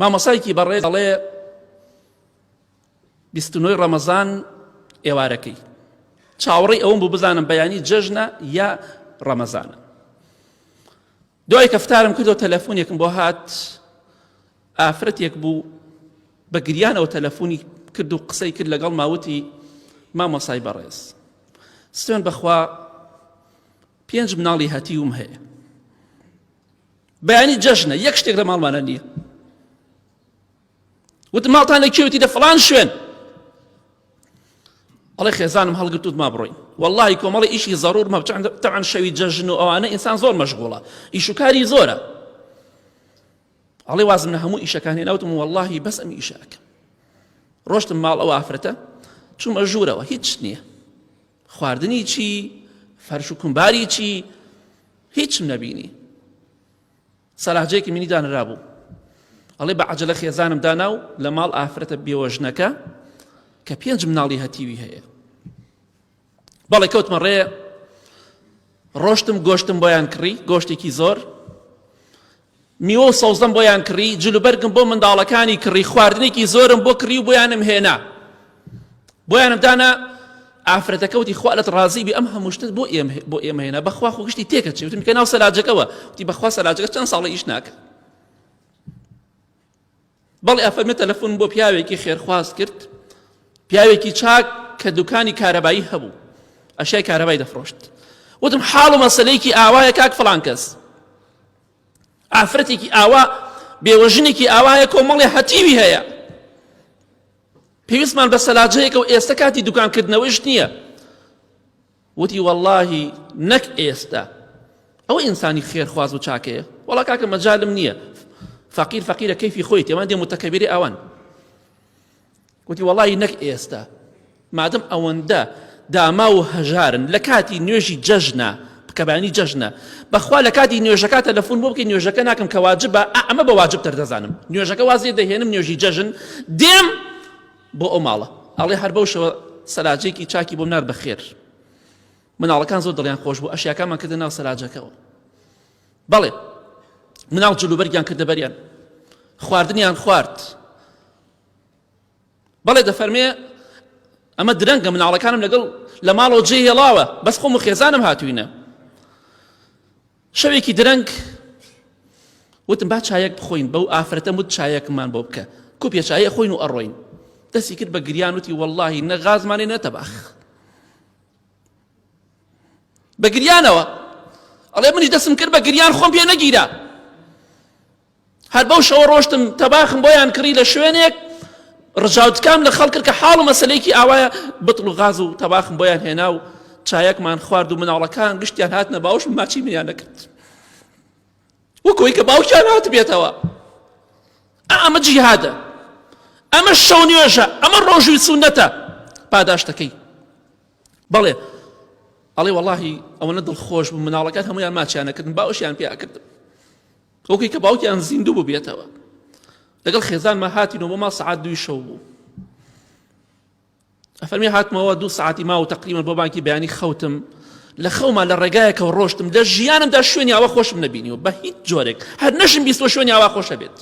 مامۆسایەکی بەڕێز دەڵێ 29 ڕەمەزان ئێوارەکەی چاوەڕێی ئەوم بوو بزانم بەیانی جەژنە یا ڕەمەزانە. دوای کەفتارم کردەوە تەلەفۆنێکم بۆ هات، ئافرەتێک بوو بە گریانەوە تەلەفۆنی کرد و قسەی کرد لەگەڵ ماوەتی مامۆسای بەڕێز. سوێن بەخوا 5 مناڵی هەتیوم هەیە، بەیانی جەژنە، یەک شتێک لە ماڵمانە نییە. وتم ماڵتان لەکوێوەتی؟ لە فڵان شوێن. ئەڵێ خێزانم هەڵگرت وتما بڕۆین. وەڵڵاهی کۆمەڵی ئیشی زەڕورمە، تەبعەن شەوی جەژن و ئەوانە ئینسان زۆر مەشغوڵە، ئیش و کاری زۆرە. ئەڵێ وازم لە هەموو ئیشەکان هێناوتم وەڵڵاهی بەس ئەم ئیشەکەم. ڕۆشتم ماڵ ئەو ئافرەتە، چوومە ژوورەوە، هیچ نییە، خواردنی چی، فەرش و کومباری چی، هیچم نەبینی. سەلاجەیەکی منی دانرابوو. ئەڵێ بە عەجەلە خێزانم داناو لە ماڵ ئافرەتە بێوەژنەکە کە 5 مناڵی هەتیوی هەیە. بەڵێ کەوتمە ڕێ، ڕۆشتم گۆشتم بۆیان کڕی، گۆشتێکی زۆر، میوە و سەوزەم بۆیان کڕی، جلوبەرگم بۆ منداڵەکانی کڕی، خواردنێکی زۆرم بۆ کڕی و بۆیانم هێنا. بۆیانم دانا. ئافرەتەکە وتی خوا لەت ڕازی بی ئەم هەموو شتت بۆ ئێمە هێنا، بەخوا خۆ گشتی تێکەچێ. وتم کە ناو سەلاجەکەوە. وتی بەخوا سەلاجەکە چەند ساڵە ئیش ناکە. بەڵێ ئەفەرمێ تەلەفۆن بۆ پیاوێکی خێرخواز کرد، پیاوێکی چاک کە دوکانی کارەبایی هەبوو، ئەشیای کارەبای دەفرۆشت. وتم حاڵ و مەسەلەیەکی ئاوایە کاک فڵان کەس، ئافرەتێکی ئاوا، بێوەژنێکی ئاوایە، کۆمەڵی هەتیوی هەیە، پێویستمان بە سەلاجەیەکە و ئێستا کاتی دوکانکردنەوەیش نییە. وتی وەڵڵاهی نەک ئێستا، ئەوە ئینسانی خێرخواز و چاکەیە. وەڵا کاکە مەجالم نییە، فەقیر فەقیرە کەیفی خۆی تێمان دێ متەکەبیری ئەوان. وتی وەڵڵاهی نەک ئێستا، مادەم ئەوەندە داما و هەژارن لە کاتی نوێژی جەژنە، بکەبانی جەژنە، بەخوا لە کاتی نوێژەکە تەلەفۆن بۆ بکەی، نوێژەکە ناکەم کە واجبە، ئەمە بە واجب دەردەزانم، نوێژەکە وازێ دەهێنم نوێژی جەژن، دێم بۆ ئەو ماڵە. ئەڵێ هەر بەوشەوە سەلاجەیەکی چاکی بۆ منار بەخێر. مناڵەکان زۆر دڵیان خۆش بوو، ئەشیاکانمان کردە ناو سەلاجەکەەوە. بەڵێ مناڵ جلوبەرگیان کردە بەریان، خواردنیان خوارد. بەڵێ دەفەرمێ ئەمە درەنگە، مناڵەکانم لەگەڵ لە ماڵەوە جێ هێڵاوە، بەس خۆم و خێزانم هاتووینە. شەوێکی درەنگ وتم با چایەک بخۆین، بەو ئافرەتە وت چایەکمان بۆ بکە، کوپێ چایە خۆین و ئەڕۆین. دەستی کرد بە گریان، وتی وەڵڵاهی نە غازمانێ نە تەباخ. بە گریانەوە ئەڵێ منیش دەستم کرد بە گریان، خۆم پێ نەگیرا. هەر بەو شەوە ڕۆشتم تەباخم بۆیان کڕی لە شوێنێک، ڕژاوتکام لە خەڵ کرد کە حاڵ و مەسەلەیەکی ئاوایە، بتڵ و غاز و تەباخم بۆیان هێنا و چایەکمان خوارد و مناڵەکان گشتیان هاتنە باوشم، ماچی منیان نەکرد، وەکەوەی کە باوکیان هات بێتەوە. ئەمە جیهادە، ئەمە شەو نوێژە، ئەمە ڕۆژوی سونەتە پاداشتەکەی. بەڵێ ئەڵێ وەڵڵاهی ئەوەنە دڵخۆش بوو، مناڵەکان هەمویان ماچیان نەکردن، باوشیان پێیا کردم، وەکەوەی کە باوکیان زیندوو بوو بێتەوە. لەگەڵ خێزانمە هاتینەوە بۆ ماڵ سەعات 2 شەو بوو. ئەفەرمی هاتمەوە 2 ساعتی ماوە تەقریبەن بۆ بانکی بەیانی خەوتم، لە خەومان لە ڕێگایەکەوە ڕۆشتم، لە ژیانمدا شوێنی ئاوا خۆشم نەبینیوە بە هیچ جۆرێک، هەر نەشم بیستوە شوێنی ئاوا خۆشە بێت.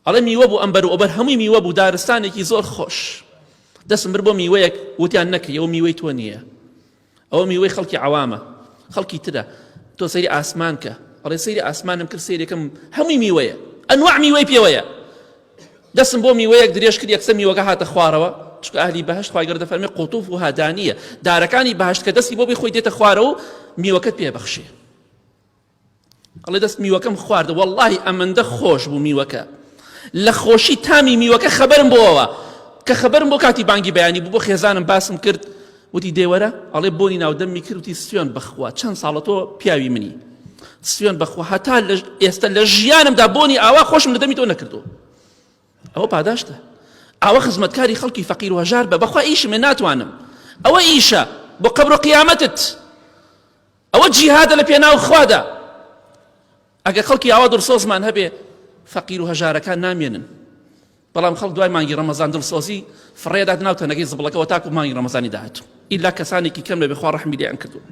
ئەڵێ میوە بوو، ئەمبەر و ئەوبەر هەمووی میوە بوو، دارستانێکی زۆر خۆش. دەستم برد بۆ میوەیەک، وتیان نەکەی ئەوە میوەی تۆ نییە، ئەوە میوەی خەڵکی عەوامە، خەڵکی ترە، تۆ سەیری ئاسمان کە. ئەڵێ سەیری ئاسمانم کرد، سەیرێکم هەمووی میوەیە، ئەنواع میوەی پێوەیە. دەستم بۆ میوەیەک درێژ کرد، یەکسەر میوەکە هاتە خوارەوە، چونکە ئەهلی بەهەشت خوای گەورە دەفەرمێ قوتوف و هادانیە، دارەکانی بەهەشت کە دەستی بۆ بخۆی دێتە خوارەوە و میوەکەت پێبەخشێ. ئەڵێ دەست میوەکەم خواردە، وەڵڵاهی ئەمەندە خۆش بوو میوەکە، لە خۆشی تامی میوەکە خەبەرم بۆەوە، کە خەبەرم بۆ کاتی بانگی بەیانی بوو، بۆ خێزانم باسم کرد، وتی دێوەرە، ئەڵێ بۆنی ناودەمی کرد، وتی سوێن بەخوا چەند ساڵە تۆ پیاوی منی، سوێن بەخوا هەتا ئێستا لە ژیانمدا بۆنی ئاوا خۆشم لە دەمی تۆ نەکردووە. ئەوە پاداشتە، ئەوە خزمەتکاری خەڵکی فەقیر و هەژار بە، بەخوا ئیشم ناتوانم، ئەوە ئیشە بۆ قەبر و قیامەتت، ئەوە جیهادە لە پێناو خوادا. ئەگەر خەڵکی ئاوا دڵسۆزمان هەبێ، فەقیر و هەژارەکان نامێنن. بەڵام خەڵک دوای مانگی ڕەمەزان دڵسۆزی فڕێدات ناو تەنەکەی زبڵەکەەوە تاکو مانگی ڕەمەزانی داهاتوو، ئیلا کەسانێکی کەم لەبێ خوا ڕەحمی لێیان کردووە.